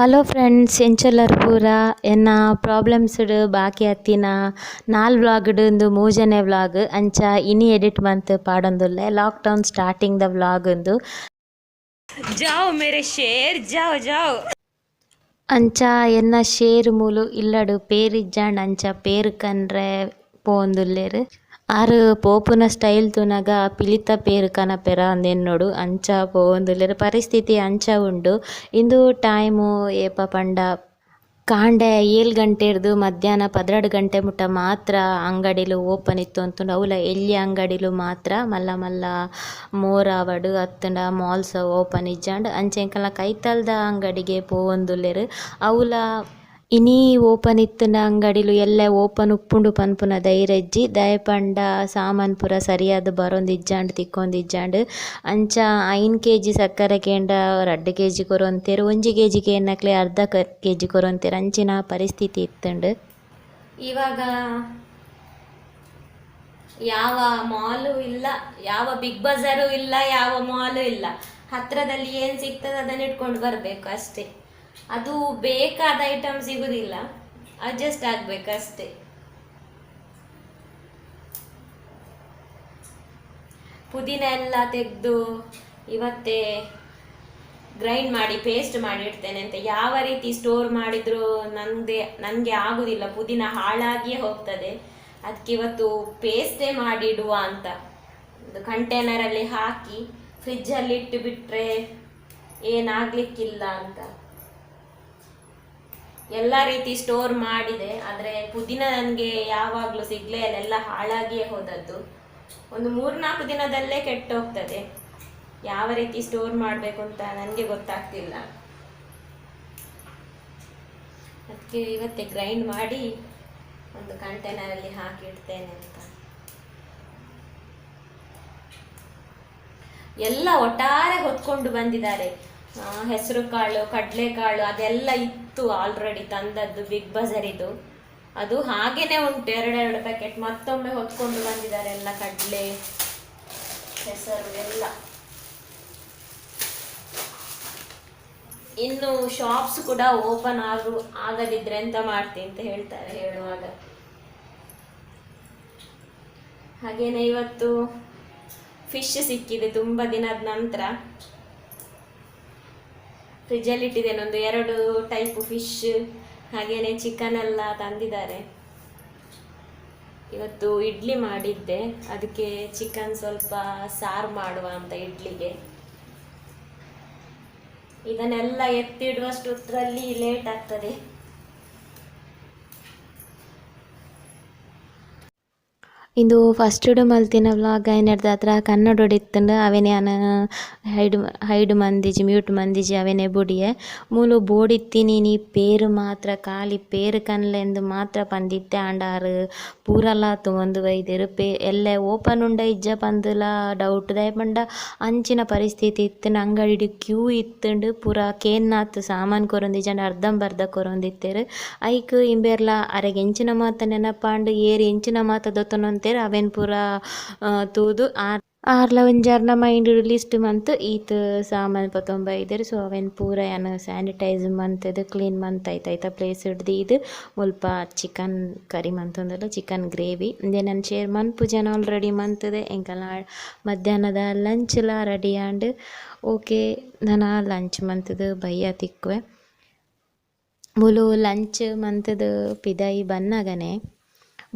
Hello friends ಎಂಚೆಲ್ಲರು ಪೂರ ಎನ್ನ ಪ್ರಾಬ್ಲಮ್ಸ್ಡ್ ಬಾಕಿ ಹತ್ತಿನ ವ್ಲಾಗ್ಡ್ ಒಂದು ಮೂಜನೆ ವ್ಲಾಗ್ ಅಂಚ ಇನಿ ಎಡಿಟ್ ಮಂತ್ ಪಾಡೊಂದುಲ್ಲೆ ಲಾಕ್ಡೌನ್ ಸ್ಟಾರ್ಟಿಂಗ್ ದ ವ್ಲಾಗ್ ಒಂದು जाओ मेरे शेर जाओ जाओ ಅಂಚ ಎನ್ನ ಶೇರ್ ಮೂಲು ಇಲ್ಲಡು ಪೇರಿಜ್ಜಾಂಡ್ ಅಂಚ ಪೇರು ಕನ್ರೆ ಪೋಂದುಲ್ಲೆರ್ ಆರು ಪೋಪುನ ಸ್ಟೈಲ್ ತುನಗ ಪಿಲಿತ ಪೇರು ಕನಪೆರ ಅಂದೆನ್ನೋಡು ಅಂಚ ಪೋವೊಂದುಲ್ಲೆರ್ ಪರಿಸ್ಥಿತಿ ಅಂಚ ಉಂಡು ಇಂದು ಟೈಮು ಏಪ ಪಂಡ ಕಾಂಡೆ 7 ಗಂಟೆರ್ದು ಮಧ್ಯಾಹ್ನ 12 ಗಂಟೆ ಮುಟ್ಟ ಮಾತ್ರ ಅಂಗಡಿಲು ಓಪನ್ ಇತ್ತು ಅಂತುಂಡು ಅವುಲ ಎಲ್ಲಿ ಅಂಗಡಿಲು ಮಾತ್ರ ಮಲ್ಲ ಮಲ್ಲ ಮೋರಾವಡ್ ಅತ್ತುಂಡ ಮಾಲ್ಸ್ ಓಪನ್ ಇಜ್ಜಾಂಡ್ ಅಂಚೆಂಕಲ್ನ ಕೈತಲ್ದ ಅಂಗಡಿಗೆ ಪೋವೊಂದುಲ್ಲೆರ್ ಅವುಲ ಇನಿ ಓಪನ್ ಇತ್ತಿನ ಅಂಗಡಿಲು ಎಲ್ಲ ಓಪನ್ ಉಪ್ಪುಂಡು ಪನ್ಪುನ ಧೈರ್ಯ ಇಜ್ಜಿ ದಯಪಂಡ ಸಾಮಾನ್ ಪೂರ ಸರಿಯಾದ ಬರೊಂದಿಜ್ಜಾಂಡ್ ತಿಕ್ಕೊಂದಿಜ್ಜಾಂಡ್ ಅಂಚ 5 kg ಸಕ್ಕರೆ ಕೇಂಡ 2 kg ಕೊರೊಂತೆರ್ 1 kg ಕೇನ್ನಕ್ಲೆ ಅರ್ಧ kg ಕೊರೊಂತೆರ್ ಅಂಚಿನ ಪರಿಸ್ಥಿತಿ ಇತ್ತುಂಡು. ಇವಾಗ ಯಾವ ಮಾಲು ಇಲ್ಲ, ಯಾವ ಬಿಗ್ ಬಜಾರು ಇಲ್ಲ, ಯಾವ ಮಾಲು ಇಲ್ಲ. ಹತ್ರದಲ್ಲಿ ಏನು ಸಿಗ್ತದೆ ಅದನ್ನ ಇಟ್ಕೊಂಡು ಬರಬೇಕು ಅಷ್ಟೇ. ಅದು ಬೇಕಾದ ಐಟಮ್ ಸಿಗುದಿಲ್ಲ, ಅಡ್ಜಸ್ಟ್ ಆಗ್ಬೇಕಷ್ಟೇ. ಪುದೀನ ಎಲ್ಲ ತೆಗೆದು ಇವತ್ತೇ ಗ್ರೈಂಡ್ ಮಾಡಿ ಪೇಸ್ಟ್ ಮಾಡಿ ಇಡ್ತೇನೆ ಅಂತ. ಯಾವ ರೀತಿ ಸ್ಟೋರ್ ಮಾಡಿದ್ರು ನನಗೆ ಆಗುದಿಲ್ಲ, ಪುದೀನ ಹಾಳಾಗಿಯೇ ಹೋಗ್ತದೆ. ಅದಕ್ಕೆ ಇವತ್ತು ಪೇಸ್ಟೇ ಮಾಡಿ ಇಡುವ ಅಂತ ಒಂದು ಕಂಟೈನರಲ್ಲಿ ಹಾಕಿ ಫ್ರಿಜ್ಜಲ್ಲಿ ಇಟ್ಟು ಬಿಟ್ಟರೆ ಏನಾಗಲಿಕ್ಕಿಲ್ಲ ಅಂತ ಎಲ್ಲ ರೀತಿ ಸ್ಟೋರ್ ಮಾಡಿದೆ. ಆದರೆ ಪುದೀನ ನನಗೆ ಯಾವಾಗಲೂ ಸಿಗಲೇ ಇಲ್ಲ, ಎಲ್ಲ ಹಾಳಾಗಿಯೇ ಹೋದದ್ದು. ಒಂದು 3-4 ದಿನದಲ್ಲೇ ಕೆಟ್ಟು ಹೋಗ್ತದೆ. ಯಾವ ರೀತಿ ಸ್ಟೋರ್ ಮಾಡಬೇಕು ಅಂತ ನನಗೆ ಗೊತ್ತಾಗ್ತಿಲ್ಲ. ಅದಕ್ಕೆ ಇವತ್ತೇ ಗ್ರೈಂಡ್ ಮಾಡಿ ಒಂದು ಕಂಟೈನರಲ್ಲಿ ಹಾಕಿಡ್ತೇನೆ ಅಂತ. ಎಲ್ಲ ಒಟ್ಟಾರೆ ಹೊತ್ಕೊಂಡು ಬಂದಿದ್ದಾರೆ. ಹೆಸರು ಕಾಳು, ಕಡಲೆಕಾಳು ಅದೆಲ್ಲ ಇತ್ತು ಆಲ್ರೆಡಿ ತಂದದ್ದು ಬಿಗ್ ಬಜಾರಿದು. ಅದು ಹಾಗೇನೆ ಉಂಟು 2 ಪ್ಯಾಕೆಟ್. ಮತ್ತೊಮ್ಮೆ ಹೊತ್ಕೊಂಡು ಬಂದಿದ್ದಾರೆ ಎಲ್ಲ ಕಡಲೆ, ಹೆಸರು ಎಲ್ಲ. ಇನ್ನು ಶಾಪ್ಸ್ ಕೂಡ ಓಪನ್ ಆಗದಿದ್ರೆ ಎಂತ ಮಾಡ್ತೀನಿ ಅಂತ ಹೇಳ್ತಾರೆ ಹೇಳುವಾಗ. ಹಾಗೇನೆ ಇವತ್ತು ಫಿಶ್ ಸಿಕ್ಕಿದೆ ತುಂಬ ದಿನದ ನಂತರ. ಫ್ರಿಜ್ಜಲ್ಲಿ ಇಟ್ಟಿದ್ದೇನೆ ಒಂದು 2 ಟೈಪ್ ಫಿಶ್, ಹಾಗೇನೆ ಚಿಕನ್ ಎಲ್ಲ ತಂದಿದ್ದಾರೆ. ಇವತ್ತು ಇಡ್ಲಿ ಮಾಡಿದ್ದೆ, ಅದಕ್ಕೆ ಚಿಕನ್ ಸ್ವಲ್ಪ ಸಾರು ಮಾಡುವ ಅಂತ ಇಡ್ಲಿಗೆ. ಇದನ್ನೆಲ್ಲ ಎತ್ತಿಡುವಷ್ಟರಲ್ಲಿ ಲೇಟ್ ಆಗ್ತದೆ. ಇಂದು ಫಸ್ಟ್ ಮಲ್ತಿನ ವ್ಲಾಗ್ ಐನಡ್ದ ಹತ್ರ ಕನ್ನಡ ಹೊಡಿತ್ತಂಡು ಅವೆನೆ ನಾನು ಹೈಡ್ ಮಂದಿಜಿ ಮ್ಯೂಟ್ ಮಂದಿಜಿ ಅವೆನೆ ಬುಡಿಯೆ ಮೂಲು ಬೋಡಿತ್ತೀನಿ ನೀ ಪೇರು ಮಾತ್ರ ಖಾಲಿ ಪೇರು ಕನ್ಲೆಂದು ಮಾತ್ರ ಪಂದಿತ್ತೆ ಆಂಡಾರು ಪೂರಲ ತುಗೊಂದು ಬೈದೆರು ಎಲ್ಲೆ ಓಪನ್ ಉಂಡ ಇಜ್ಜ ಪಂದುಲ ಡೌಟ್ ದಯಪಂಡ ಅಂಚಿನ ಪರಿಸ್ಥಿತಿ ಇತ್ತು. ಅಂಗಡಿ ಕ್ಯೂ ಇತ್ತುಂಡು ಪೂರ ಕೇನ್ನಾತ್ ಸಾಮಾನು ಕೊರೊಂದಿಜ್ಜಂಡು ಅರ್ಧಂಬರ್ಧ ಕೊರೊಂದಿತ್ತೆರು. ಐಕ್ ಇಂಬೆರ್ಲ ಅರೆಗೆ ಎಂಚಿನ ಮಾತ ನೆನಪಾಂಡು ಏರಿ ಎಂಚಿನ ಮಾತ ದೊತ್ತೊನೊಂದು ಅವೆನ್ ಪೂರ ತೂದು ಆರ್ಲ ಒಂಜಾರ್ನ ಮೈಂಡ್ ಲಿಸ್ಟ್ ಮಂತ್ ಈತ್ ಸಾಮಾನು ಪತ್ತೊಂಬೈದೆರ್. ಸೊ ಅವೆನ್ ಪೂರ ಏನು ಸ್ಯಾನಿಟೈಸ್ ಮಂತದು ಕ್ಲೀನ್ ಮಂತ್ ಐತ ಪ್ಲೇಸ್ ಹಿಡ್ದು ಇದು ಮುಲ್ಪ ಚಿಕನ್ ಕರಿ ಮಂತೊಂದಲ್ಲ ಚಿಕನ್ ಗ್ರೇವಿ ಇಂದೆ ನಾನು ಶೇರ್ ಮನ್ಪುಜನ ಆಲ್ರೆಡಿ ಮಂತದೆ. ಎಂಕಲ್ನ ಮಧ್ಯಾಹ್ನದ ಲಂಚ್ಲ ರೆಡಿ ಆಂಡ್ ಓಕೆ ನಾನು ಲಂಚ್ ಮಂತದು ಬಯ್ಯ ತಿಕ್ಕುವೆ. ಮುಲು ಲಂಚ್ ಮಂತದು ಪಿದಾಯಿ ಬನ್ನಗನೆ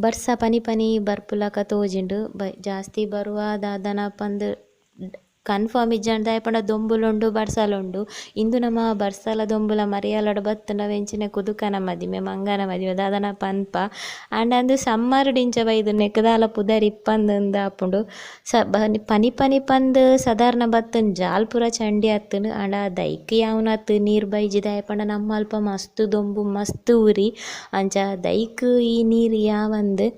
ಬರ್ಸ ಪನಿ ಬರ್ಪುಲಕ ತೋಜಿಂಡು ಜಾಸ್ತಿ ಬರುವ ದಾದನ ಪಂದ್ ಕನ್ಫರ್ಮ್ ಇಜ್ಜಂಡು ದಾಯಪಂಡ ದೊಂಬುಲುಂಡು ಬರ್ಸಲುಂಡು. ಇಂದು ನಮ್ಮ ಬರ್ಸಲ ದೊಂಬುಲ ಮರಿಯಾಲಡ ಬತ್ತುಂಡ ವೆಂಚಿನ ಕುದುಕನ ಮದಿಮೆ ಮಂಗನ ಮದಿಮೆ ದಾದನ ಪನ್ಪ ಆಂಡ್ ಅಂದು ಸಮ್ಮರ್ ಡಿಂಚ ಬೈದು ನೆಕ್ಕದಾಲ ಪುದರ್ ಇಪ್ಪಂದು ಆಪುಂಡು. ಪನಿ ಪಂದ್ ಸಾಧಾರಣ ಬತ್ತನ್ ಜಾಲ್ಪುರ ಚಂಡಿ ಹತ್ತುನು ಆಂಡ ದೈಕ್ ಯಾವನತ್ತು ನೀರು ಬೈಜಿ ದಾಯಪಂಡ ನಮ್ಮ ಅಲ್ಪ ಮಸ್ತ್ ದೊಂಬು ಮಸ್ತ್ ಉರಿ ಅಂಚ ದೈಕ್ ಈ ನೀರು ಯಾವಂದು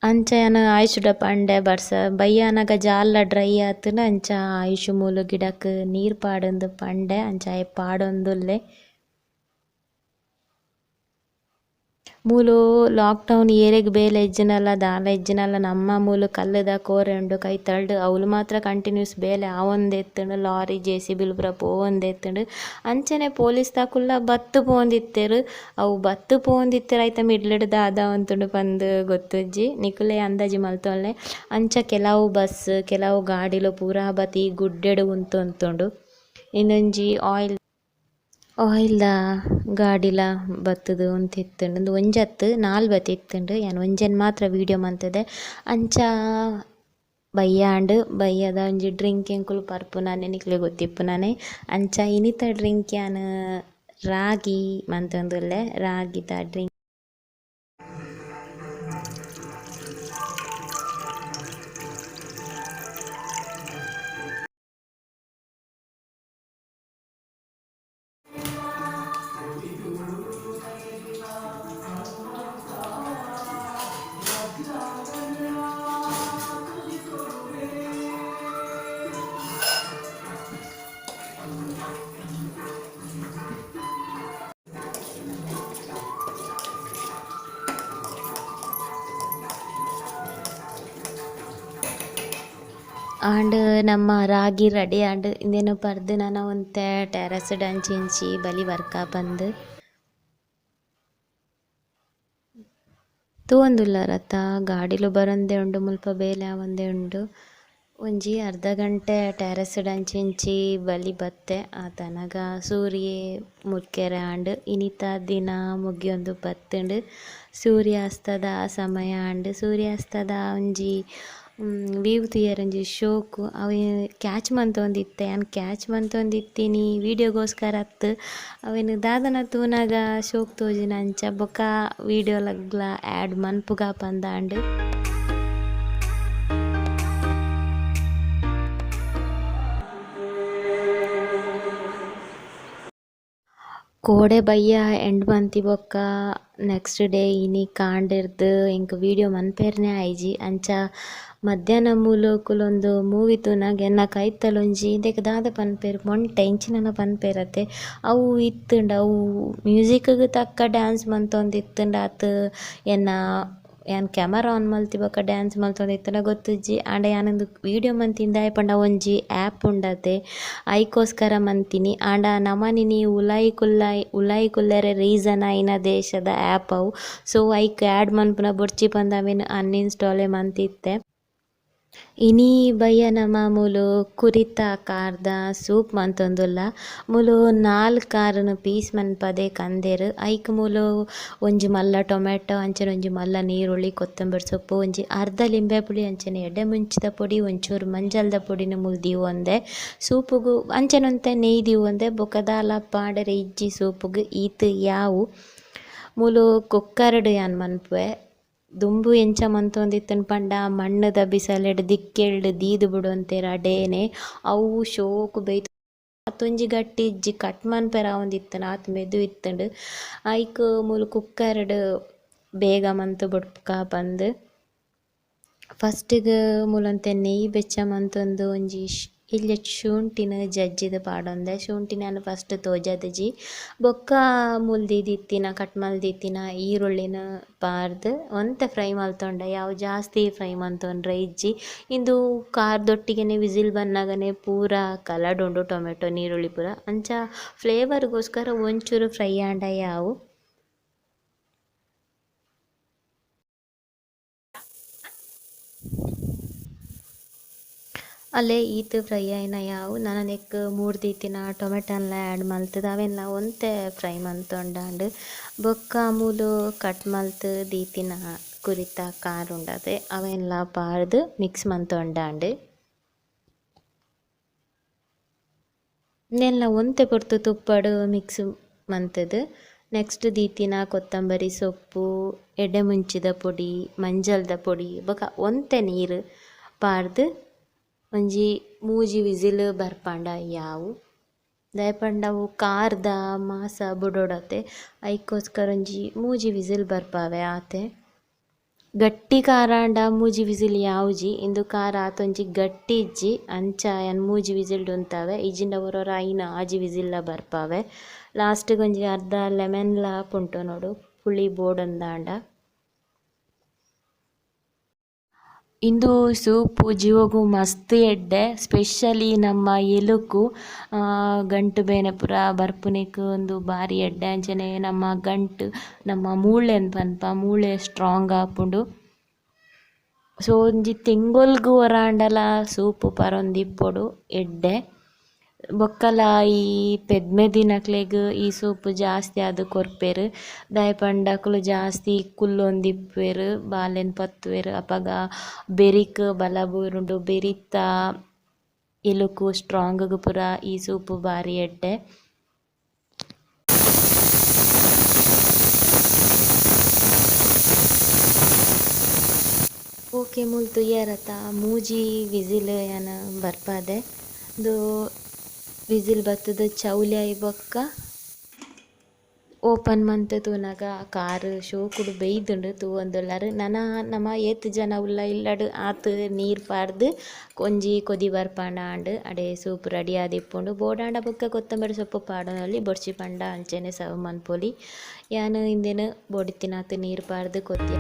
ಅಂಚನ ಆಯುಷುಡ ಪಂಡೆ ಬರ್ಸ ಬಯ್ಯಾನಗ ಜಾಲ ಡ್ರೈ ಆತುನ ಅಂಚ ಆಯುಷು ಮೂಲು ಗಿಡಕ್ಕೆ ನೀರು ಪಾಡೊಂದು ಪಂಡೆ ಅಂಚ ಪಾಡೊಂದುಲ್ಲೆ ಮೂಲು ಲಾಕ್ಡೌನ್ ಏರೆಗ್ ಬೇಲೆ ಇಜ್ಜಿನಲ್ಲ ದಾಲ ಇಜ್ಜಿನಲ್ಲ ನಮ್ಮ ಮೂಲು ಕಲ್ಲುದ ಕೋರೆ ಉಂಡು ಕೈ ತಳ್ಳು ಅವ್ಲು ಮಾತ್ರ ಕಂಟಿನ್ಯೂಸ್ ಬೇಲೆ ಆವೊಂದೆತ್ತುಂಡು ಲಾರಿ JCB ಪೂರ ಪೋವೊಂದೆತ್ತುಂಡು ಅಂಚನೆ ಪೊಲೀಸ್ ತಾಕುಲ್ಲ ಬತ್ತು ಪೋಂದಿತ್ತೆರ್ ಅವು ಬತ್ತು ಪೋಂದಿತ್ತೆರ್ ಐತ ಮಿಡ್ಲಡ್ ದಾದ ಅಂತುಂಡು ಪಂದ್ ಗೊತ್ತುಜ್ಜಿ ನಿಕುಲೆ ಅಂದಾಜಿ ಮಲ್ತೊಲ್ಲೆ ಅಂಚ ಕೆಲವು ಬಸ್ ಕೆಲವು ಗಾಡಿಲು ಪೂರಾ ಬತಿ ಗುಡ್ಡೆಡ್ ಉಂತುಂಡು ಇನ್ನೊಂಜಿ ಆಯಿಲ್ದ ಗಾಡಿಲ ಬತ್ತುದು ಉಂತಿತ್ತುಂಡು ಉಂದು ಒಂಜತ್ತು ನಾಲ್ ಬತ್ತಿ ಇತ್ತುಂಡು ಯಾನ್ ಒಂಜೆನ್ ಮಾತ್ರ ವೀಡಿಯೋ ಮಂತುದೆ ಅಂಚ ಬಯ್ಯದ ಒಂಜಿ ಡ್ರಿಂಕ್ ಎಂಕುಲು ಪರ್ಪುನಾನೆ ನಿಕ್ಲೆ ಗೊತ್ತಿಪ್ಪುನಾನೆ ಅಂಚ ಇನಿತ ಡ್ರಿಂಕ್ ಯಾನ್ ರಾಗಿ ಮಂತೊಂದುಲ್ಲೆ ರಾಗಿದ ಡ್ರಿಂಕ್. ಆಂಡ್ ನಮ್ಮ ರಾಗಿ ರೆಡಿ ಆಂಡ್ ಇಂದೆನು ಪರ್ದು ನಾನ ಒಂತೆ ಟೆರಸ್ ಅಂಚಿಂಚಿ ಬಲಿ ವರ್ಕ ಬಂದು ತೂವೊಂದುಲ್ಲೆರತ್ತ ಗಾಡಿಲು ಬರೊಂದೆ ಉಂಡು ಮುಲ್ಪ ಬೇಲೆ ಆವೊಂದೆ ಉಂಡು ಒಂಜಿ ಅರ್ಧ ಗಂಟೆ ಟೆರಸ್ ಅಂಚಿಂಚಿ ಬಲಿ ಬತ್ತೆ ಆ ತನಗ ಸೂರ್ಯೆ ಮುಟ್ಕೆರೆ ಆಂಡ್ ಇನಿತ ದಿನ ಮುಗಿಯೊಂದು ಬತ್ತುಂಡು ಸೂರ್ಯಾಸ್ತದ ಸಮಯ ಆಂಡ್ ಸೂರ್ಯಾಸ್ತದ ಒಂಜಿ ವೀವ್ ತೂಯರೆ ಒಂಜಿ ಶೋಕು ಅವು ಕ್ಯಾಚ್ ಮಂತೊಂದಿತ್ತೆ ಯಾನ್ ಕ್ಯಾಚ್ ಮಂತೊಂದಿತ್ತೀನಿ ವೀಡಿಯೋಗೋಸ್ಕರ ಅತ್ತು ಅವೆನ್ ದಾದನ ತೂನಗ ಶೋಕ್ ತೋಜಿನ ಅಂಚ ಬೊಕ ವೀಡಿಯೋಲಗ್ಲ ಆ್ಯಡ್ ಮನ್ಪುಗ ಪಂದಾಂಡ್ ಕೋಡೆ ಬಯ್ಯ ಎಂಡ್ ಮಂತಿ ಬೊಕ್ಕ ನೆಕ್ಸ್ಟ್ ಡೇ ಇನಿ ಕಾಂಡಿರ್ದು ಎಂಕ್ ವೀಡಿಯೋ ಮನ್ಪೆರ್ನೆ ಆಯ್ಜಿ ಅಂಚ ಮಧ್ಯಾಹ್ನ ಮೂಲೋಕುಲೊಂದು ಮೂವಿ ತೂನಗ ಎನ್ನ ಕೈತಲೊಂಜಿ ಇಂದೆಕ್ ದಾದ ಪನ್ಪೆರ್ ಮೊಂಟೆ ಇಂಚಿನನ ಪನ್ಪೆರತೆ ಅವು ಇತ್ತುಂಡು ಅವು ಮ್ಯೂಸಿಕ್ಗ್ ತಕ್ಕ ಡ್ಯಾನ್ಸ್ ಮಂತೊಂದಿತ್ತುಂಡು ಆತ್ ಯಾನ್ ಕ್ಯಾಮರಾ ಆನ್ ಮಲ್ತಿ ಬೊಕ ಡ್ಯಾನ್ಸ್ ಮಲ್ತೊಂದಿತ್ತುಂಡ ಗೊತ್ತಿಜ್ಜಿ ಆಂಡ ಯಾನೊಂದು ವೀಡಿಯೋ ಮಂತಿಂದಾಯೆ ಪಂಡ ಒಂಜಿ ಆ್ಯಪ್ ಉಂಡತೆ ಐಕೋಸ್ಕರ ಮಂತಿನಿ ಆಂಡ ನಮನಿನಿ ಉಲಾಯಿ ಕುಲ್ಲೆರೆ ರೀಸನ್ ಆಯಿನ ದೇಶದ ಆ್ಯಪ್ ಅವು ಸೊ ಐಕ್ ಆ್ಯಡ್ ಮನ್ಪುನ ಬೊಡ್ಚಿ ಪಂದ್ ಅವೆನ್ ಅನ್ಇನ್ಸ್ಟಾಲೆ ಮಂತಿತ್ತೆ. ಇನಿ ಬಯ್ಯ ನಮ ಮೂಲು ಕುರಿತ ಕಾರ್ದ ಸೂಪ್ ಮಂತೊಂದುಲ್ಲ ಮೂಲು 4 ಕಾರ್ನ್ ಪೀಸ್ ಮನ್ಪದೆ ಕಂದೆರ್ ಐಕ್ ಮೂಲು ಒಂಜಿ ಮಲ್ಲ ಟೊಮೆಟೊ ಅಂಚನೆ ಒಂಜಿ ಮಲ್ಲ ನೀರುಳ್ಳಿ ಕೊತ್ತಂಬರಿ ಸೊಪ್ಪು ಒಂಜಿ ಅರ್ಧ ಲಿಂಬೆ ಪುಳಿ ಅಂಚನೆ ಎಡ್ಡೆ ಮುಂಚಿದ ಪೊಡಿ ಒಂಚೂರು ಮಂಜಲ್ದ ಪೊಡಿನ ಮೂಲು ದೀವೊಂದೆ ಸೂಪುಗು ಅಂಚನೆ ಒಂತೆ ನೆಯ್ ದೀವೊಂದೆ ಬೊಕದಾಲ ಪಾಡರೆ ಇಜ್ಜಿ ಸೂಪುಗು ಈತ್ ಯಾವು ಮೂಲು ಕುಕ್ಕರ್ಡ್ ಯಾನ್ ಮನ್ಪುವೆ ದುಂಬು ಎಂಚ ಮಂತೊಂದಿತ್ತುಂಡು ಪಂಡ ಮಣ್ಣದ ಬಿಸಲೆಡ್ ದಿಕ್ಕೆಲ್ಡ್ ದೀದ್ ಬುಡೊಂತೆರ್ ಅಡೇನೆ ಅವು ಶೋಕು ಬೇಯ್ತು ಆತೊಂಜಿ ಗಟ್ಟಿ ಇಜ್ಜಿ ಕಟ್ ಮನ್ಪೆರ ಆವೊಂದಿತ್ತುಂಡು ಆತ್ ಮೆದು ಇತ್ತುಂಡು ಐಕ್ ಮೂಲು ಕುಕ್ಕರ್ಡ್ ಬೇಗ ಮಂತ್ ಬುಡ್ಕ ಪಂದ್ ಫಸ್ಟಿಗ್ ಮೂಲೊಂತೆ ನೆಯ್ ಬೆಚ್ಚ ಮಂತೊಂದು ಒಂಜಿ ಇಲ್ಲೆ ಶುಂಠಿನ ಜಜ್ಜಿದ ಪಾಡೊಂದೆ ಶುಂಠಿನ ಫಸ್ಟ್ ತೋಜದಜಿ ಬೊಕ್ಕ ಮುಲ್ದಿತ್ತಿನ ಕಟ್ ಮಲ್ದಿತ್ತಿನ ಈರುಳ್ಳಿನ ಪಾರ್ದು ಒಂತೆ ಫ್ರೈ ಮಲ್ತೊಂಡೆ ಯಾವು ಜಾಸ್ತಿ ಫ್ರೈ ಮಂತೊಂಡ್ರೆ ಇಜ್ಜಿ ಇಂದು ಕಾರ್ದೊಟ್ಟಿಗೆನೆ ವಿಸಿಲ್ ಬನ್ನಗನೆ ಪೂರ ಕಲಡ್ ಉಂಡು ಟೊಮೆಟೊ ನೀರುಳ್ಳಿ ಪೂರ ಅಂಚ ಫ್ಲೇವರ್ಗೋಸ್ಕರ ಒಂಚೂರು ಫ್ರೈ ಆಂಡ ಯಾವು ಅಲ್ಲೇ ಈತ್ ಫ್ರೈ ಆಯ್ನ ಯಾವು ನನ್ನ ನೆಕ್ 3 ದೀತಿನ ಟೊಮೆಟೊನ್ಲ ಆ್ಯಡ್ ಮಲ್ತುದು ಅವೆನ್ಲ ಒಂತೆ ಫ್ರೈ ಮಂತೊಂಡಾಂಡ್ ಬೊಕ್ಕ ಮೂಲು ಕಟ್ ಮಲ್ತ್ ದೀತಿನ ಕುರಿತ ಕಾರ್ ಉಂಡತೆ ಅವೆನ್ಲ ಪಾರ್ದು ಮಿಕ್ಸ್ ಮಂತೊಂಡಾಂಡ್ ನೆಲ್ಲ ಒಂತೆ ಪೊರ್ತು ತುಪ್ಪಡ್ ಮಿಕ್ಸ್ ಮಂತುದು ನೆಕ್ಸ್ಟ್ ದೀತಿನ ಕೊತ್ತಂಬರಿ ಸೊಪ್ಪು ಎಡ್ಡೆ ಮುಂಚಿದ ಪೊಡಿ ಮಂಜಲ್ದ ಪೊಡಿ ಬೊಕ ಒಂತೆ ನೀರು ಪಾರ್ದು ಒಂಜಿ 3 ವಿಸಿಲ್ ಬರ್ಪಂಡ ಯಾವು ದಯಪಂಡವು ಕಾರ್ದ ಮಾಸ ಬುಡೊಡತೆ ಐಕೋಸ್ಕರ ಒಂಜಿ 3 ವಿಸಿಲ್ ಬರ್ಪಾವೆ ಆತೆ ಗಟ್ಟಿ ಕಾರಾಂಡ 3 ವಿಸಿಲ್ ಯಾವುಜಿ ಇಂದು ಕಾರ ಆತೊಂಜಿ ಗಟ್ಟಿ ಇಜ್ಜಿ ಅಂಚ ಯಾನ್ 3 ವಿಸಿಲ್ ಉಂತಾವೆ ಇಜಿಂಡ ಒರೊರ ಐನ 6 ವಿಸಿಲ್ಲ ಬರ್ಪಾವೆ ಲಾಸ್ಟ್ಗೆ ಒಂಜಿ ಅರ್ಧ ಲೆಮನ್ಲ ಪುಂಟು ನೋಡು ಪುಳಿ ಬೋಡೊಂದಾಂಡ. ಇಂದು ಸೂಪು ಜೀವಗು ಮಸ್ತ್ ಎಡ್ಡೆ, ಸ್ಪೆಷಲಿ ನಮ್ಮ ಎಲುಕು ಗಂಟು ಬೇನೆ ಪೂರ ಬರ್ಪುನಿಕ್ ಒಂದು ಬಾರಿ ಎಡ್ಡೆ. ಅಂಚನೆ ನಮ್ಮ ಗಂಟು ನಮ್ಮ ಮೂಳೆನ್ ಪನ್ಪ ಮೂಳೆ ಸ್ಟ್ರಾಂಗ್ ಆಪುಂಡು. ಸೊ ಒಂಜಿ ತೆಂಗೊಲ್ಗು ಒರಾಂಡಲ ಸೂಪು ಪರೊಂದಿಪ್ಪೊಡು ಎಡ್ಡೆ. ಬೊಕ್ಕಲ ಈ ಪೆದ್ಮೆ ದಿನಕ್ಲೆಗ್ ಈ ಸೂಪು ಜಾಸ್ತಿ ಆದ್ ಕೊರ್ಪೆರ್. ದಾಯೆ ಪಂಡಕುಲು ಜಾಸ್ತಿ ಕುಲ್ಲೊಂದಿಪ್ಪುವೆರ್ ಬಾಲೆನ್ ಪತ್ತುವೆರ್. ಅಪಗ ಬೆರಿಕ್ ಬಲ ಬೂರುಂಡು, ಬೆರಿತ ಎಲುಕು ಸ್ಟ್ರಾಂಗ್ಗ್ ಪೂರ ಈ ಸೂಪು ಬಾರಿ ಎಡ್ಡೆ. ಓಕೆ ಮೂಲು ತುಯ್ಯರತ ಮೂಜಿ ವಿಸಿಲ್ ಯಾನ ಬರ್ಪಾದೆ. ಇದು ವಿಸಿಲ್ ಬತ್ತದ ಚೌಲಿ ಆಯಿ ಬೊಕ್ಕ ಓಪನ್ ಮಂತ್ ತೂನಗ ಕಾರ್ ಶೋಕುಡು ಬೇಯ್ದುಂಡು ತೂವೊಂದುಲ್ಲಾರ್. ನಮ ಏತ್ ಜನ ಉಲ್ಲ ಇಲ್ಲಡ್ ಆತ್ ನೀರು ಪಾರ್ದು ಒಂಜಿ ಕೊದಿ ಬರ್ಪಂಡ ಆಂಡ್ ಅಡೆ ಸೂಪ್ ರೆಡಿ ಆದಿಪ್ಪುಂಡು. ಬೋಡಾಂಡ ಬೊಕ್ಕ ಕೊತ್ತಂಬರಿ ಸೊಪ್ಪು ಪಾಡೊನೊಲಿ ಬೊಡ್ಚಿ ಪಂಡ ಅಂಚೆನೆ ಸರ್ವ್ ಮನ್ಪೊಲಿ. ಯಾನ್ ಇಂದೆನ್ ಬೊಡಿತ್ತಿನಾತ್ ನೀರು ಪಾರ್ದು ಕೊದ್ಯ.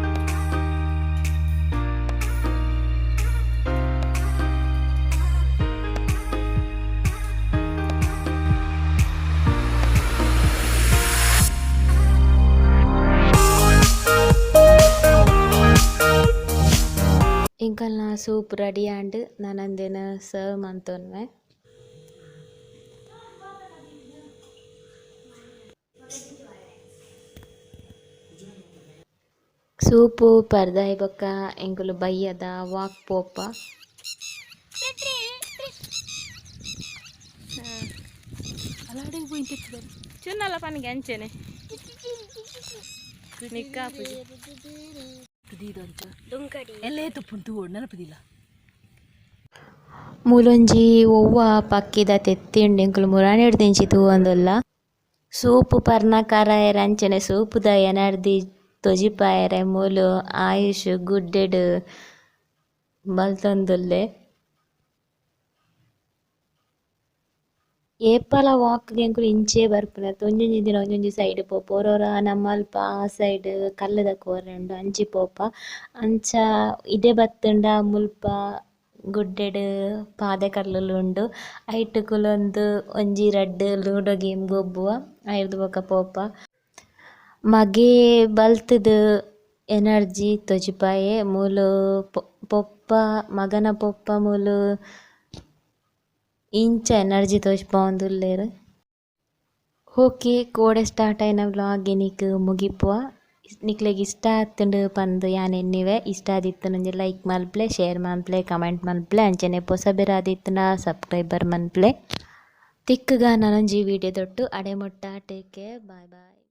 ಇಂಕಲ್ನ ಸೂಪ್ ರೆಡಿ ಆಂಡ್ ನಾನಂದೆನ ಸರ್ವ್ ಮಂತೊನ್ವೆ. ಸೂಪು ಪರ್ದಾಯಿ ಬೊಕ್ಕ ಎಂಕುಲು ಬಯ್ಯದ ವಾಕ್ ಪೋಪ. ಚುನ್ನಲ್ಲ ಪನಿಗೆ ಅಂಚೆನೆ ನಿಕ್ಕಾಪುಜಿ ಮೂಲೊಂಜಿ ಒವ್ವ ಪಕ್ಕಿದ ತೆತ್ತಿಂಡು ಎಂಕುಲು ಮುರಾಣೆಡ್ ದಿಂಚಿ ತೂವೊಂದುಲ್ಲ. ಸೂಪು ಪರ್ನಕಾರಾಯರೆ ಅಂಚನೆ ಸೂಪುದ ಎನರ್ದಿ ತೊಜಿಪಾಯರೆ ಮೂಲು ಆಯುಷ್ ಗುಡ್ಡೆಡ್ ಬಲ್ತೊಂದುಲ್ಲೆ. ಏಪಲ ವಾಕ್ಗೆ ಎಂಕುಲು ಇಂಚೆ ಬರ್ಪುನ ಒಂಜೊಂಜಿ ದಿನ ಒಂಜೊಂಜಿ ಸೈಡ್ ಪೋಪ. ಒರೊರ ನಮ್ಮಲ್ಪ ಆ ಸೈಡ್ ಕಲ್ಲದ ಕೋರೆಂಡು ಅಂಚಿ ಪೋಪ. ಅಂಚ ಇಡೆ ಬತ್ತುಂಡ ಮುಲ್ಪ ಗುಡ್ಡೆಡ್ ಪಾದೆ ಕಲ್ಲುಲು ಉಂಡು. ಐಟ್ ಕುಲೊಂದು ಒಂಜಿ ರಡ್ಡ್ ಲೂಡೋ ಗೇಮ್ ಗೊಬ್ಬುವ ಐರ್ದ್ ಬೊಕ ಪೋಪ. ಮಗೆ ಬಲ್ತುದು ಎನರ್ಜಿ ತೊಜಿಪಾಯೆ ಮೂಲು ಪೊಪ್ಪ ಮಗನ ಪೊಪ್ಪ ಮೂಲು ಇಂಚ ಎನರ್ಜಿ ತೋಜ್ಪಾವೊಂದುಲ್ಲೆರ್. ಓಕೆ ಕೋಡೆ ಸ್ಟಾರ್ಟ್ ಆಯಿನ ವ್ಲಾಗ್ ಎನಿಕ್ ಮುಗಿಪುವ. ನಿಕ್ಲೆಗ್ ಇಷ್ಟ ಆತುಂಡು ಪಂದ್ ಯಾನ್ ಎನ್ನಿವೆ. ಇಷ್ಟ ಆದಿತ್ತುಂಡೊಂಜಿ ಲೈಕ್ ಮಲ್ಪ್ಲೆ, ಶೇರ್ ಮನ್ಪ್ಲೆ, ಕಮೆಂಟ್ ಮನ್ಪ್ಲೆ, ಅಂಚನೆ ಪೊಸಬೆರ ಆದಿತ್ತುಂಡ ಸಬ್ಸ್ಕ್ರೈಬರ್ ಮನ್ಪ್ಲೆ. ತಿಕ್ಕಗ ನನೊಂಜಿ ವಿಡಿಯೋ ದೊಟ್ಟು ಅಡೆ ಮುಟ್ಟ. ಟೇಕ್ ಕೇರ್, ಬಾಯ್ ಬಾಯ್.